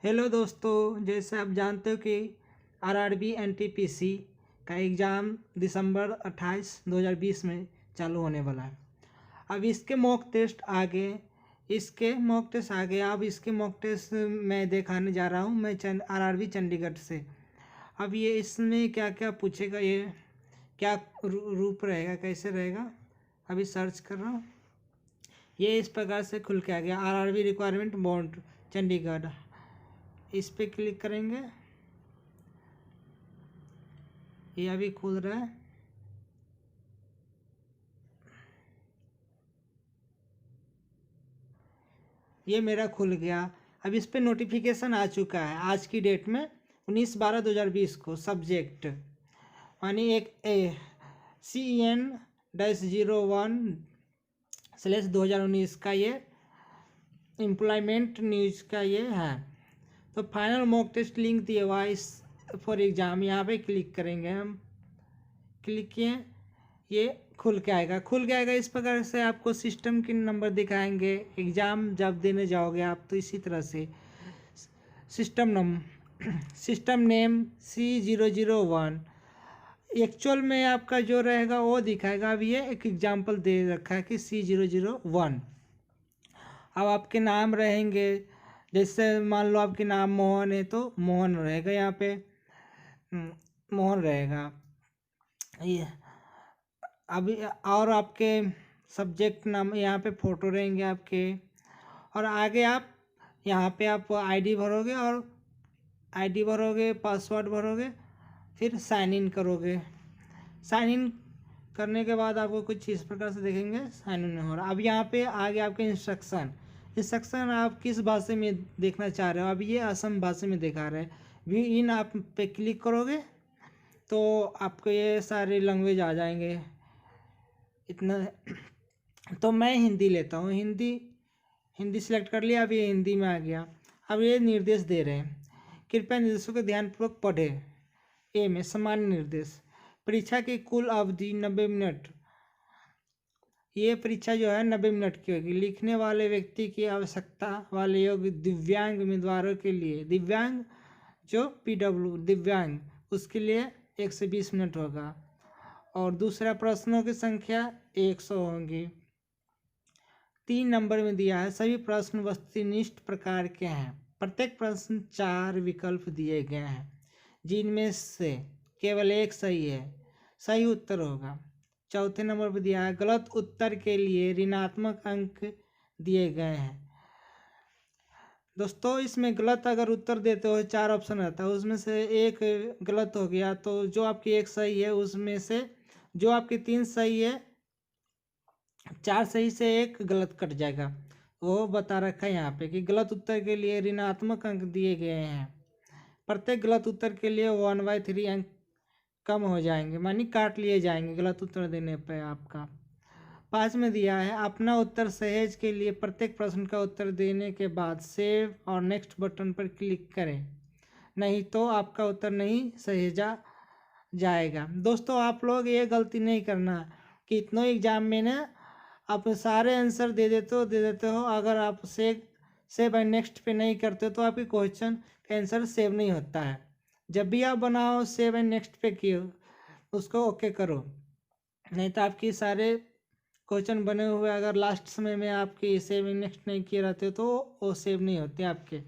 Hello दोस्तों, जैसे आप जानते हो कि आरआरबी एनटीपीसी का एग्ज़ाम दिसंबर 28 2020 में चालू होने वाला है। अब इसके मॉक टेस्ट आ गए। अब इसके मॉक टेस्ट मैं दिखाने जा रहा हूँ, मैं आरआरबी चंडीगढ़ से। अब ये इसमें क्या क्या पूछेगा, ये क्या रूप रहेगा, कैसे रहेगा, अभी सर्च कर रहा हूँ। ये इस प्रकार से खुल के आ गया, आरआरबी रिक्वायरमेंट बोर्ड चंडीगढ़। इस पे क्लिक करेंगे, ये अभी खुल रहा है। ये मेरा खुल गया। अब इस पे नोटिफिकेशन आ चुका है आज की डेट में 19/12/2020 को। सब्जेक्ट यानी एक CN-01/2019 का ये एम्प्लॉयमेंट न्यूज का ये है। तो फाइनल मॉक टेस्ट लिंक दिया हुआ इस फॉर एग्ज़ाम, यहाँ पे क्लिक करेंगे हम। क्लिक किए, ये खुल के आएगा। इस प्रकार से आपको सिस्टम के नंबर दिखाएंगे। एग्ज़ाम जब देने जाओगे आप तो इसी तरह से सिस्टम नेम C001 एक्चुअल में आपका जो रहेगा वो दिखाएगा। अब ये एक एग्जाम्पल दे रखा है कि C001। अब आपके नाम रहेंगे, जैसे मान लो आपके नाम मोहन है तो मोहन रहेगा, यहाँ पे मोहन रहेगा ये। अभी और आपके सब्जेक्ट नाम, यहाँ पे फ़ोटो रहेंगे आपके। और आगे आप यहाँ पे आप आईडी भरोगे, पासवर्ड भरोगे, फिर साइन इन करोगे। साइन इन करने के बाद आपको कुछ इस प्रकार से देखेंगे साइन इन हो रहा। अब यहाँ पे आगे आपके इंस्ट्रक्शन आप किस भाषा में देखना चाह रहे हो। अब ये असम भाषा में दिखा रहे हैं। वी इन आप पे क्लिक करोगे तो आपको ये सारे लैंग्वेज आ जाएंगे। इतना तो मैं हिंदी लेता हूँ, हिंदी सेलेक्ट कर लिया। अब ये हिंदी में आ गया। अब ये निर्देश दे रहे हैं, कृपया निर्देशों को ध्यानपूर्वक पढ़ें। ए में सामान्य निर्देश, परीक्षा की कुल अवधि 90 मिनट। ये परीक्षा जो है 90 मिनट की होगी। लिखने वाले व्यक्ति की आवश्यकता वाले योग्य दिव्यांग उम्मीदवारों के लिए, दिव्यांग जो PW दिव्यांग, उसके लिए 120 मिनट होगा। और दूसरा, प्रश्नों की संख्या 100 होंगी। 3 नंबर में दिया है, सभी प्रश्न वस्तुनिष्ठ प्रकार के हैं। प्रत्येक प्रश्न 4 विकल्प दिए गए हैं, जिनमें से केवल एक सही है, सही उत्तर होगा। चौथे नंबर पर दिया है, गलत उत्तर के लिए ऋणात्मक अंक दिए गए हैं। दोस्तों, इसमें गलत अगर उत्तर देते हो 4 ऑप्शन रहता है, उसमें से एक गलत हो गया तो जो आपकी एक सही है उसमें से जो आपकी 3 सही है, 4 सही से एक गलत कट जाएगा। वो बता रखा है यहाँ पे कि गलत उत्तर के लिए ऋणात्मक अंक दिए गए हैं। प्रत्येक गलत उत्तर के लिए 1/3 अंक कम हो जाएंगे, मानी काट लिए जाएंगे गलत उत्तर देने पर आपका। 5 में दिया है, अपना उत्तर सहेज के लिए प्रत्येक प्रश्न का उत्तर देने के बाद सेव और नेक्स्ट बटन पर क्लिक करें, नहीं तो आपका उत्तर नहीं सहेजा जाएगा। दोस्तों, आप लोग ये गलती नहीं करना कि इतनों एग्जाम में ना आप सारे आंसर दे देते हो। अगर आप सेव एंड नेक्स्ट पे नहीं करते हो तो आपके क्वेश्चन का आंसर सेव नहीं होता है। जब भी आप बनाओ सेव एंड नेक्स्ट पे किए उसको ओके करो, नहीं तो आपकी सारे क्वेश्चन बने हुए अगर लास्ट समय में आपकी सेव एंड नेक्स्ट नहीं किए रहते हो तो वो सेव नहीं होते आपके।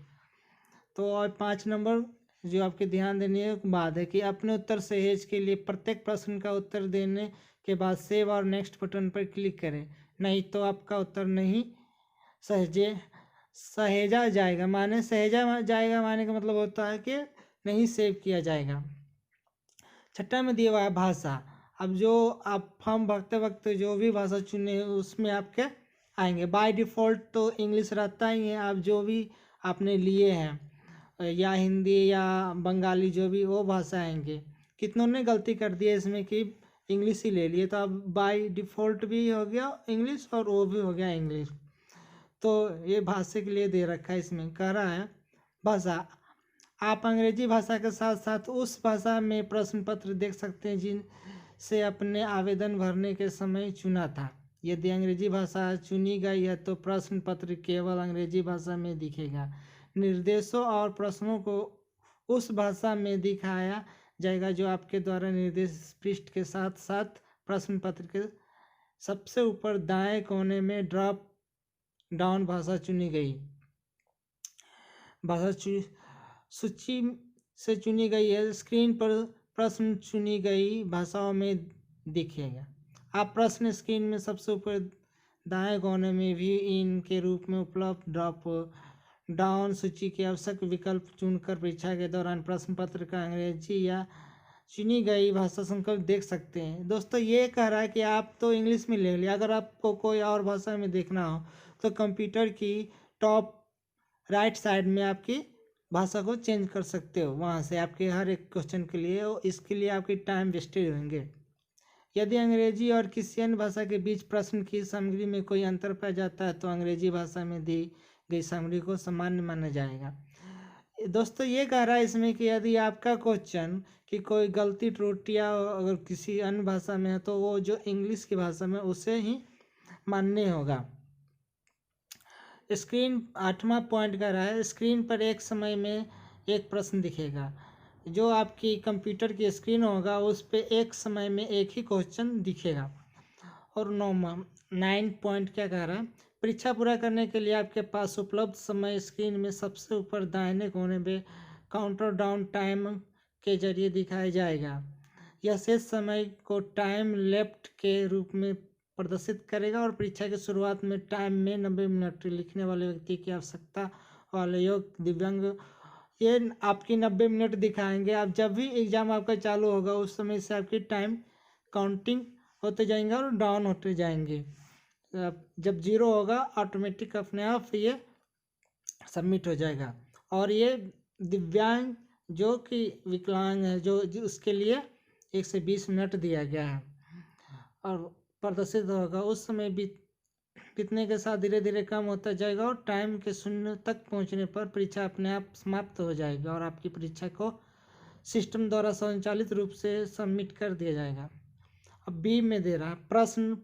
तो और 5 नंबर जो आपके ध्यान देने की बात है कि अपने उत्तर सहेज के लिए प्रत्येक प्रश्न का उत्तर देने के बाद सेव और नेक्स्ट बटन पर क्लिक करें, नहीं तो आपका उत्तर नहीं सहेजा जाएगा। माने का मतलब होता है कि नहीं सेव किया जाएगा। 6 में दिया हुआ है भाषा। अब जो आप फॉर्म भरते वक्त जो भी भाषा चुने उसमें आपके आएंगे। बाय डिफ़ॉल्ट तो इंग्लिश रहता ही है। आप जो भी आपने लिए हैं या हिंदी या बंगाली जो भी वो भाषा आएंगे। कितनों ने गलती कर दी है इसमें कि इंग्लिश ही ले लिए, तो अब बाय डिफ़ॉल्ट भी हो गया इंग्लिश और वो भी हो गया इंग्लिश। तो ये भाषा के लिए दे रखा है। इसमें कह रहा है भाषा, आप अंग्रेजी भाषा के साथ साथ उस भाषा में प्रश्न पत्र देख सकते हैं जिनसे अपने आवेदन भरने के समय चुना था। यदि अंग्रेजी भाषा चुनी गई है तो प्रश्न पत्र केवल अंग्रेजी भाषा में दिखेगा, निर्देशों और प्रश्नों को उस भाषा में दिखाया जाएगा जो आपके द्वारा निर्देश पृष्ठ के साथ साथ प्रश्न पत्र के सबसे ऊपर दाएं कोने में ड्रॉप डाउन भाषा चुनी गई सूची से चुनी गई है। स्क्रीन पर प्रश्न चुनी गई भाषाओं में दिखेगा। आप प्रश्न स्क्रीन में सबसे ऊपर दाएं कोने में भी इनके रूप में उपलब्ध ड्रॉप डाउन सूची के आवश्यक विकल्प चुनकर परीक्षा के दौरान प्रश्न पत्र का अंग्रेजी या चुनी गई भाषा संकल्प देख सकते हैं। दोस्तों ये कह रहा है कि आप तो इंग्लिश में ले लिया, अगर आपको कोई और भाषा में देखना हो तो कंप्यूटर की टॉप राइट साइड में आपकी भाषा को चेंज कर सकते हो वहाँ से आपके हर एक क्वेश्चन के लिए, और इसके लिए आपकी टाइम वेस्टेज होंगे। यदि अंग्रेजी और किसी अन्य भाषा के बीच प्रश्न की सामग्री में कोई अंतर पाया जाता है तो अंग्रेजी भाषा में दी गई सामग्री को सामान्य माना जाएगा। दोस्तों ये कह रहा है इसमें कि यदि आपका क्वेश्चन की कोई गलती त्रुटियाँ अगर किसी अन्य भाषा में है तो वो जो इंग्लिश की भाषा में उसे ही मानने होगा। स्क्रीन 8वां पॉइंट कह रहा है स्क्रीन पर एक समय में एक प्रश्न दिखेगा। जो आपकी कंप्यूटर की स्क्रीन होगा उस पर एक समय में एक ही क्वेश्चन दिखेगा। और 9 पॉइंट क्या कह रहा है, परीक्षा पूरा करने के लिए आपके पास उपलब्ध समय स्क्रीन में सबसे ऊपर दाहिने कोने में काउंटर डाउन टाइम के जरिए दिखाया जाएगा। यह शेष समय को टाइम लेफ्ट के रूप में प्रदर्शित करेगा और परीक्षा की शुरुआत में टाइम में 90 मिनट लिखने वाले व्यक्ति की आवश्यकता वाले योग्य दिव्यांग ये आपकी 90 मिनट दिखाएंगे। आप जब भी एग्ज़ाम आपका चालू होगा उस समय से आपकी टाइम काउंटिंग होते जाएंगे और डाउन होते जाएंगे। जब 0 होगा ऑटोमेटिक अपने आप ये सबमिट हो जाएगा। और ये दिव्यांग जो कि विकलांग है जो उसके लिए 1 से 20 मिनट दिया गया है और प्रदर्शित होगा। उस समय बीतने के साथ धीरे धीरे कम होता जाएगा और टाइम के 0 तक पहुंचने पर परीक्षा अपने आप समाप्त हो जाएगी और आपकी परीक्षा को सिस्टम द्वारा स्वचालित रूप से सबमिट कर दिया जाएगा। अब बी में दे रहा है प्रश्न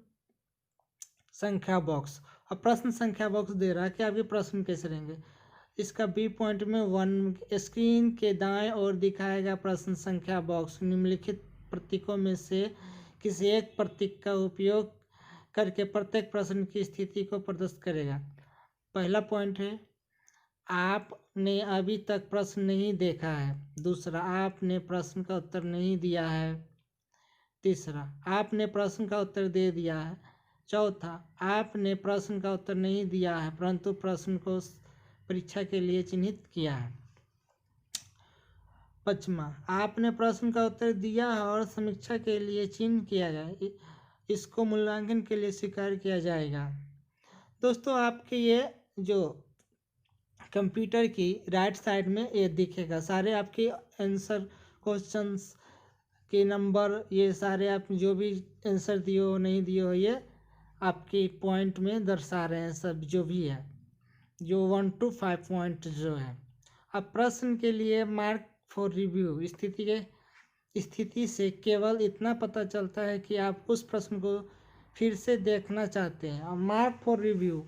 संख्या बॉक्स। अब प्रश्न संख्या बॉक्स दे रहा है कि आपके प्रश्न कैसे रहेंगे। इसका बी पॉइंट में 1 स्क्रीन के दाएं ओर दिखाया गया प्रश्न संख्या बॉक्स निम्नलिखित प्रतीकों में से किसी एक प्रतीक का उपयोग करके प्रत्येक प्रश्न की स्थिति को प्रदर्शित करेगा। पहला पॉइंट है आपने अभी तक प्रश्न नहीं देखा है। दूसरा आपने प्रश्न का उत्तर नहीं दिया है। तीसरा आपने प्रश्न का उत्तर दे दिया है। चौथा आपने प्रश्न का उत्तर नहीं दिया है परंतु प्रश्न को परीक्षा के लिए चिन्हित किया है। पांचवा आपने प्रश्न का उत्तर दिया है और समीक्षा के लिए चिन्ह किया गया, इसको मूल्यांकन के लिए स्वीकार किया जाएगा। दोस्तों आपके ये जो कंप्यूटर की राइट साइड में ये दिखेगा सारे आपके आंसर क्वेश्चंस के नंबर, ये सारे आप जो भी आंसर दिए हो नहीं दिए हो ये आपके पॉइंट में दर्शा रहे हैं सब जो भी है, जो 1 to 5 पॉइंट जो है। अब प्रश्न के लिए मार्क फॉर रिव्यू स्थिति से केवल इतना पता चलता है कि आप उस प्रश्न को फिर से देखना चाहते हैं। और मार्क फॉर रिव्यू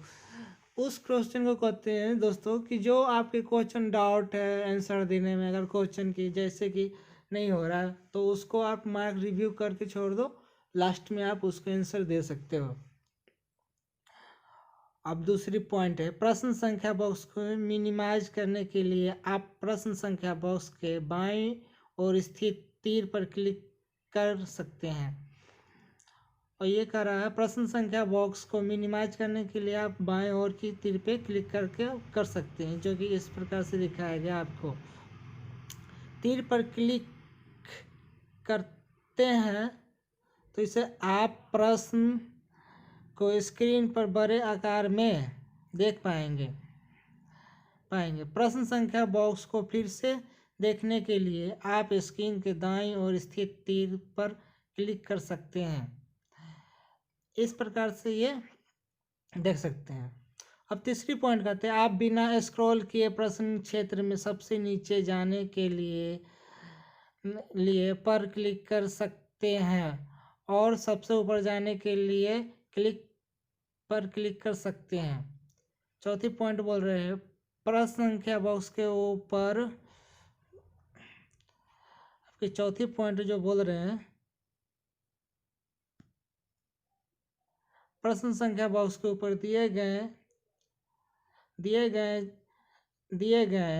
उस क्वेश्चन को कहते हैं दोस्तों कि जो आपके क्वेश्चन डाउट है आंसर देने में, अगर क्वेश्चन की जैसे कि नहीं हो रहा है तो उसको आप मार्क रिव्यू करके छोड़ दो, लास्ट में आप उसको आंसर दे सकते हो। अब दूसरी पॉइंट है प्रश्न संख्या बॉक्स को मिनिमाइज करने के लिए आप प्रश्न संख्या बॉक्स के बाएं ओर स्थित तीर पर क्लिक कर सकते हैं। और ये कह रहा है प्रश्न संख्या बॉक्स को मिनिमाइज करने के लिए आप बाएं ओर की तीर पे क्लिक करके कर सकते हैं, जो कि इस प्रकार से दिखाया गया आपको। तीर पर क्लिक करते हैं तो इसे आप प्रश्न को स्क्रीन पर बड़े आकार में देख पाएंगे। प्रश्न संख्या बॉक्स को फिर से देखने के लिए आप स्क्रीन के दाईं ओर स्थित तीर पर क्लिक कर सकते हैं। इस प्रकार से ये देख सकते हैं। अब तीसरी पॉइंट कहते हैं आप बिना स्क्रॉल किए प्रश्न क्षेत्र में सबसे नीचे जाने के लिए पर क्लिक कर सकते हैं और सबसे ऊपर जाने के लिए क्लिक कर सकते हैं। चौथी पॉइंट बोल रहे हैं प्रश्न संख्या बॉक्स के ऊपर आपकी चौथी पॉइंट जो बोल रहे हैं, प्रश्न संख्या बॉक्स के ऊपर दिए गए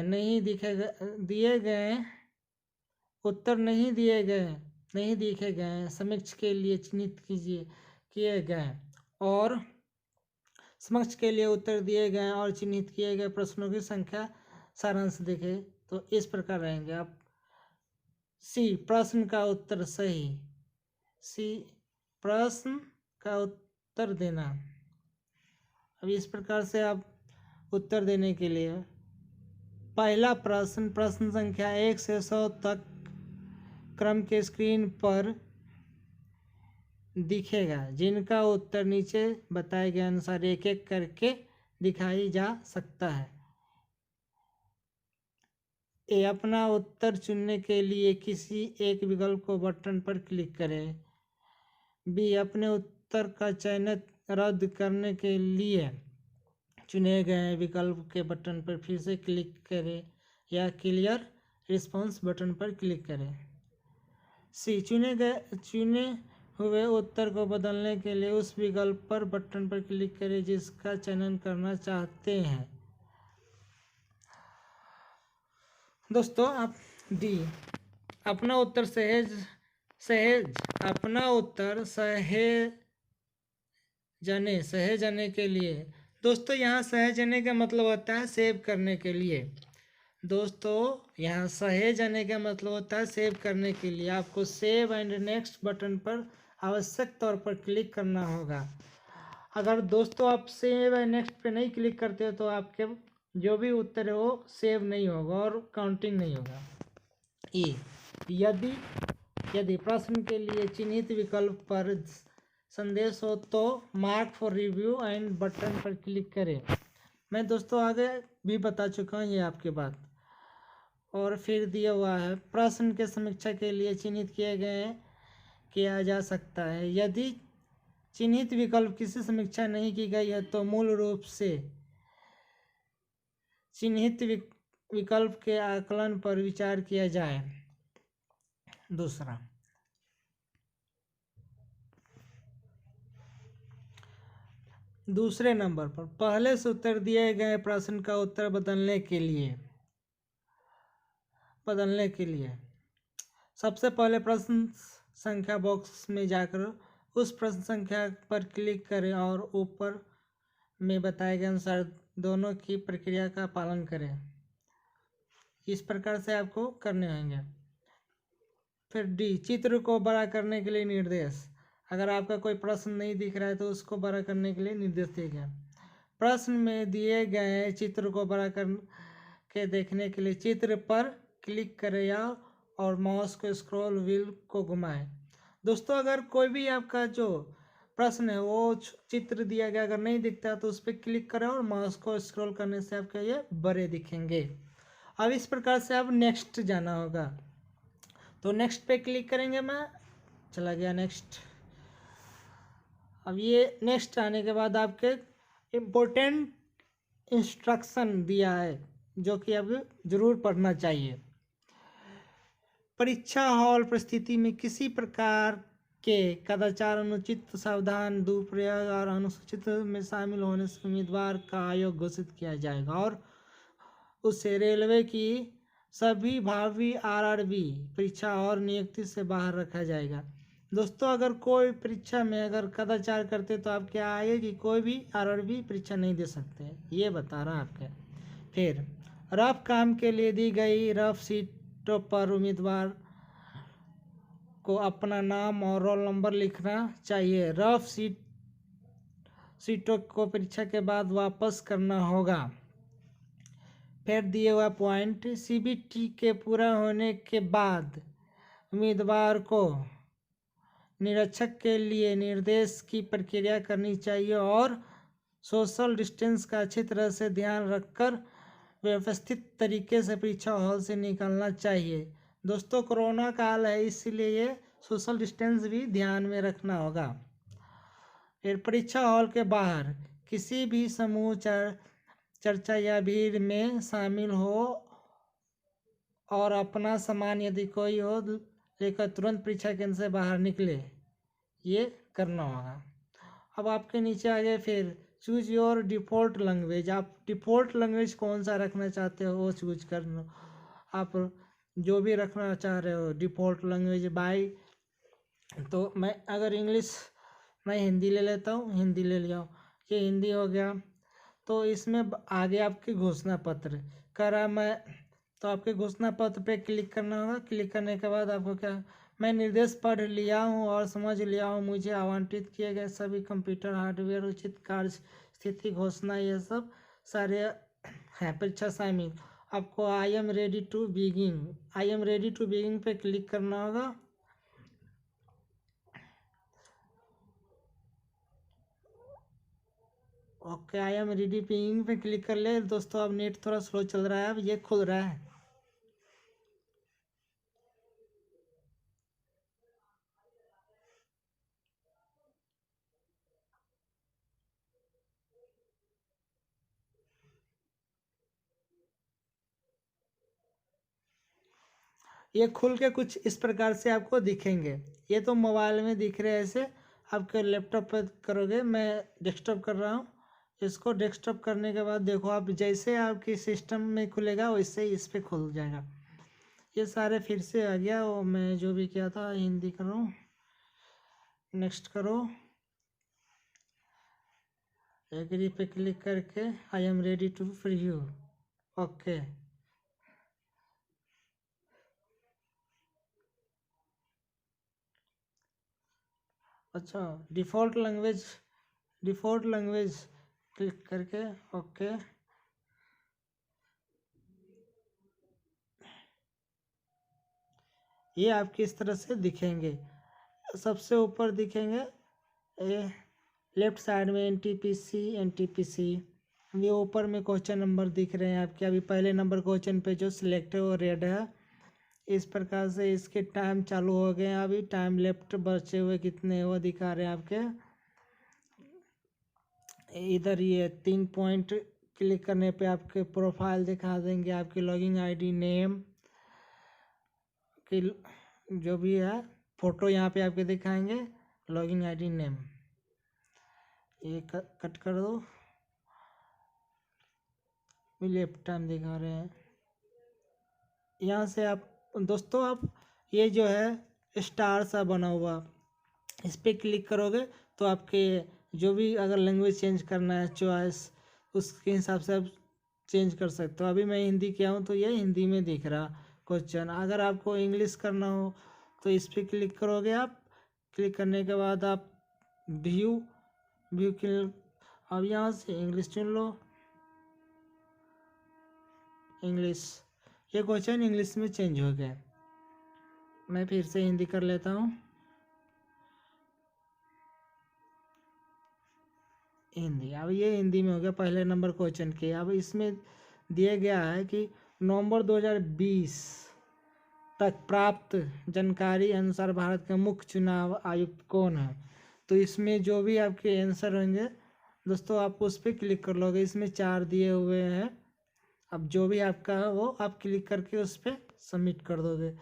नहीं दिए गए उत्तर नहीं दिखे गए समक्ष के लिए चिन्हित किए गए और समक्ष के लिए उत्तर दिए गए और चिन्हित किए गए प्रश्नों की संख्या सारांश देखे तो इस प्रकार रहेंगे। आप सी प्रश्न का उत्तर सही, सी प्रश्न का उत्तर देना। अब इस प्रकार से आप उत्तर देने के लिए पहला प्रश्न संख्या 1 से 100 तक क्रम के स्क्रीन पर दिखेगा, जिनका उत्तर नीचे बताए गए अनुसार एक एक करके दिखाई जा सकता है। ए अपना उत्तर चुनने के लिए किसी एक विकल्प को बटन पर क्लिक करें। बी अपने उत्तर का चयन रद्द करने के लिए चुने गए विकल्प के बटन पर फिर से क्लिक करें या क्लियर रिस्पांस बटन पर क्लिक करें। सी चुने हुए उत्तर को बदलने के लिए उस विकल्प पर बटन पर क्लिक करें जिसका चयन करना चाहते हैं। दोस्तों आप डी अपना उत्तर सहेज जाने के लिए। दोस्तों यहाँ सहेज जाने का मतलब होता है सेव करने के लिए। दोस्तों यहाँ सहेज जाने का मतलब होता है सेव करने के लिए। आपको सेव एंड नेक्स्ट बटन पर आवश्यक तौर पर क्लिक करना होगा। अगर दोस्तों आप सेव एंड नेक्स्ट पे नहीं क्लिक करते हो तो आपके जो भी उत्तर है वो सेव नहीं होगा और काउंटिंग नहीं होगा। ई यदि प्रश्न के लिए चिन्हित विकल्प पर संदेश हो तो mark for review and button पर क्लिक करें। मैं दोस्तों आगे भी बता चुका हूँ ये आपके बात। और फिर दिया हुआ है प्रश्न के समीक्षा के लिए चिन्हित किया जा सकता है। यदि चिन्हित विकल्प किसी समीक्षा नहीं की गई है तो मूल रूप से चिन्हित विकल्प के आकलन पर विचार किया जाए। दूसरे नंबर पर पहले से उत्तर दिए गए प्रश्न का उत्तर बदलने के लिए सबसे पहले प्रश्न संख्या बॉक्स में जाकर उस प्रश्न संख्या पर क्लिक करें और ऊपर में बताए गए अनुसार दोनों की प्रक्रिया का पालन करें। इस प्रकार से आपको करने होंगे। फिर डी चित्र को बड़ा करने के लिए निर्देश। अगर आपका कोई प्रश्न नहीं दिख रहा है तो उसको बड़ा करने के लिए निर्देश दिए गए। प्रश्न में दिए गए चित्र को बड़ा करके देखने के लिए चित्र पर क्लिक करें और माउस को स्क्रॉल व्हील को घुमाएं। दोस्तों अगर कोई भी आपका जो प्रश्न है वो चित्र दिया गया अगर नहीं दिखता तो उस पर क्लिक करें और माउस को स्क्रॉल करने से आपके ये बड़े दिखेंगे। अब इस प्रकार से आप नेक्स्ट जाना होगा तो नेक्स्ट पे क्लिक करेंगे। मैं चला गया नेक्स्ट। अब ये नेक्स्ट आने के बाद आपके इम्पोर्टेंट इंस्ट्रक्शन दिया है जो कि आपको जरूर पढ़ना चाहिए। परीक्षा हॉल परिस्थिति में किसी प्रकार के कदाचार, अनुचित सावधान, दुरुपयोग और अनुसूचित में शामिल होने से उम्मीदवार का अयोग्य घोषित किया जाएगा और उसे रेलवे की सभी भावी आरआरबी परीक्षा और नियुक्ति से बाहर रखा जाएगा। दोस्तों अगर कोई परीक्षा में अगर कदाचार करते तो आप क्या आगे की कोई भी आरआरबी परीक्षा नहीं दे सकते, ये बता रहा आपके। फिर रफ काम के लिए दी गई रफ सीटों पर उम्मीदवार को अपना नाम और रोल नंबर लिखना चाहिए। रफ सीटों को परीक्षा के बाद वापस करना होगा। फिर दिए हुआ पॉइंट सीबीटी के पूरा होने के बाद उम्मीदवार को निरीक्षक के लिए निर्देश की प्रक्रिया करनी चाहिए और सोशल डिस्टेंस का अच्छी तरह से ध्यान रखकर व्यवस्थित तरीके से परीक्षा हॉल से निकलना चाहिए। दोस्तों कोरोना काल है इसलिए ये सोशल डिस्टेंस भी ध्यान में रखना होगा। फिर परीक्षा हॉल के बाहर किसी भी समूह चर्चा या भीड़ में शामिल हो और अपना सामान यदि कोई हो लेकर तुरंत परीक्षा केंद्र से बाहर निकले, ये करना होगा। अब आपके नीचे आ गए फिर चूज योर डिफ़ॉल्ट लैंग्वेज। आप डिफ़ॉल्ट लैंग्वेज कौन सा रखना चाहते हो वो चूज कर लो। आप जो भी रखना चाह रहे हो डिफ़ॉल्ट लैंग्वेज बाय, तो मैं अगर इंग्लिश, मैं हिंदी ले लेता हूँ, हिंदी ले लिया, ये हिंदी हो गया। तो इसमें आगे आपके घोषणा पत्र करा मैं, तो आपके घोषणा पत्र पे क्लिक करना होगा। क्लिक करने के बाद आपको क्या, मैं निर्देश पढ़ लिया हूँ और समझ लिया हूँ, मुझे आवंटित किए गए सभी कंप्यूटर हार्डवेयर उचित कार्य स्थिति घोषणा ये सब सारे हैं परीक्षा शामिल। आपको I am ready to begin पे क्लिक करना होगा। Okay, I am ready begin पे क्लिक कर ले। दोस्तों अब नेट थोड़ा स्लो चल रहा है, अब ये खुल रहा है। ये खुल के कुछ इस प्रकार से आपको दिखेंगे। ये तो मोबाइल में दिख रहे हैं ऐसे, आपके लैपटॉप पर करोगे। मैं डेस्कटॉप कर रहा हूँ। इसको डेस्कटॉप करने के बाद देखो, आप जैसे आपके सिस्टम में खुलेगा वैसे ही इस पर खुल जाएगा। ये सारे फिर से आ गया, वो मैं जो भी किया था हिंदी करो, नेक्स्ट करो, एग्री पे क्लिक करके I am ready to preview. Okay, अच्छा डिफ़ॉल्ट लैंग्वेज क्लिक करके ओके। ये आपकी इस तरह से दिखेंगे, सबसे ऊपर दिखेंगे लेफ्ट साइड में एनटीपीसी। ये ऊपर में क्वेश्चन नंबर दिख रहे हैं आपके। अभी पहले नंबर क्वेश्चन पे जो सिलेक्ट है वो रेड है। इस प्रकार से इसके टाइम चालू हो गए हैं। अभी टाइम लेफ्ट बचे हुए कितने वो दिखा रहे हैं आपके इधर। ये 3 पॉइंट क्लिक करने पे आपके प्रोफाइल दिखा देंगे, आपकी लॉगिन आईडी, नेम की जो भी है, फोटो यहाँ पे आपके दिखाएंगे, लॉगिन आईडी, नेम। ये कट कर दो, लेफ्ट टाइम दिखा रहे हैं। यहाँ से आप दोस्तों, आप ये जो है स्टार सा बना हुआ, इस पर क्लिक करोगे तो आपके जो भी अगर लैंग्वेज चेंज करना है चॉइस, उसके हिसाब से आप चेंज कर सकते हो। अभी मैं हिंदी किया हूँ तो ये हिंदी में दिख रहा क्वेश्चन। अगर आपको इंग्लिश करना हो तो इस पर क्लिक करोगे आप। क्लिक करने के बाद आप व्यू के, अब यहाँ से इंग्लिश चुन लो, इंग्लिश। ये क्वेश्चन इंग्लिश में चेंज हो गया। मैं फिर से हिंदी कर लेता हूँ, हिंदी। अब ये हिंदी में हो गया पहले नंबर क्वेश्चन के। अब इसमें दिया गया है कि नवंबर 2020 तक प्राप्त जानकारी अनुसार भारत का मुख्य चुनाव आयुक्त कौन है। तो इसमें जो भी आपके आंसर होंगे दोस्तों, आप उस पर क्लिक कर लोगे। इसमें 4 दिए हुए हैं। अब जो भी आपका है वो आप क्लिक करके उस पर सबमिट कर दोगे।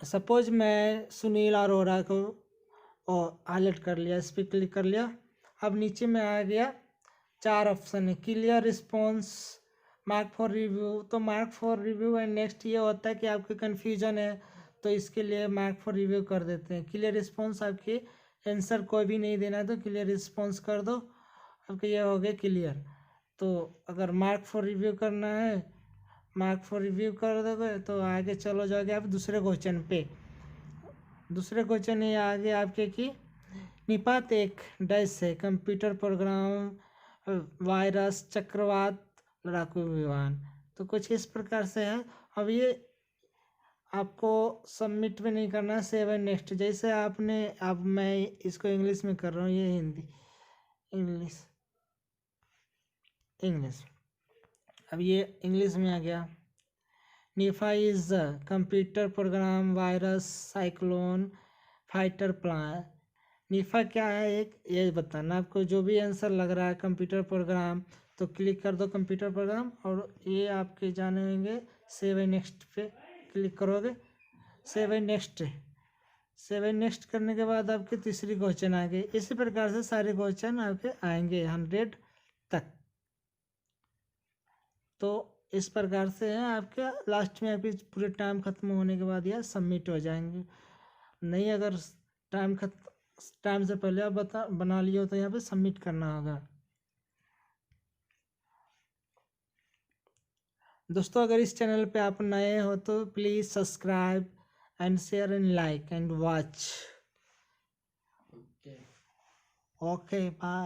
सपोज मैं सुनील अरोड़ा को और हाईलाइट कर लिया, इस पर क्लिक कर लिया। अब नीचे में आ गया 4 ऑप्शन है, clear response, mark for review. तो mark for review and next ये होता है कि आपके कन्फ्यूजन है तो इसके लिए मार्क फॉर रिव्यू कर देते हैं। क्लियर रिस्पॉन्स, आपके आंसर कोई भी नहीं देना है तो क्लियर रिस्पॉन्स कर दो, आपके ये हो गए क्लियर। तो अगर मार्क फॉर रिव्यू करना है, मार्क फॉर रिव्यू कर दोगे तो आगे चलो जाओगे आप दूसरे क्वेश्चन पे। दूसरे क्वेश्चन ये आगे आपके की निपात एक डैश है, कंप्यूटर प्रोग्राम, वायरस, चक्रवात, लड़ाकू विमान। तो कुछ इस प्रकार से है। अब ये आपको सबमिट भी नहीं करना, सेव एंड नेक्स्ट जैसे आपने। अब मैं इसको इंग्लिश में कर रहा हूँ, ये हिंदी, इंग्लिश। अब ये इंग्लिश में आ गया। निफा is computer program virus cyclone fighter plan निफा क्या है, एक ये बताना आपको। जो भी आंसर लग रहा है कंप्यूटर प्रोग्राम तो क्लिक कर दो कंप्यूटर प्रोग्राम, और ये आपके जाने होंगे सेव एंड नेक्स्ट पे क्लिक करोगे। सेव एंड नेक्स्ट करने के बाद आपके तीसरी क्वेश्चन आ गए। इसी प्रकार से सारे क्वेश्चन आपके आएंगे 100 तक। तो इस प्रकार से है आपके, लास्ट में आपके पूरे टाइम खत्म होने के बाद यह सबमिट हो जाएंगे। नहीं अगर टाइम से पहले आप बना लिए हो तो यहाँ पे सबमिट करना होगा। दोस्तों अगर इस चैनल पे आप नए हो तो please subscribe and share and like and watch. Okay bye.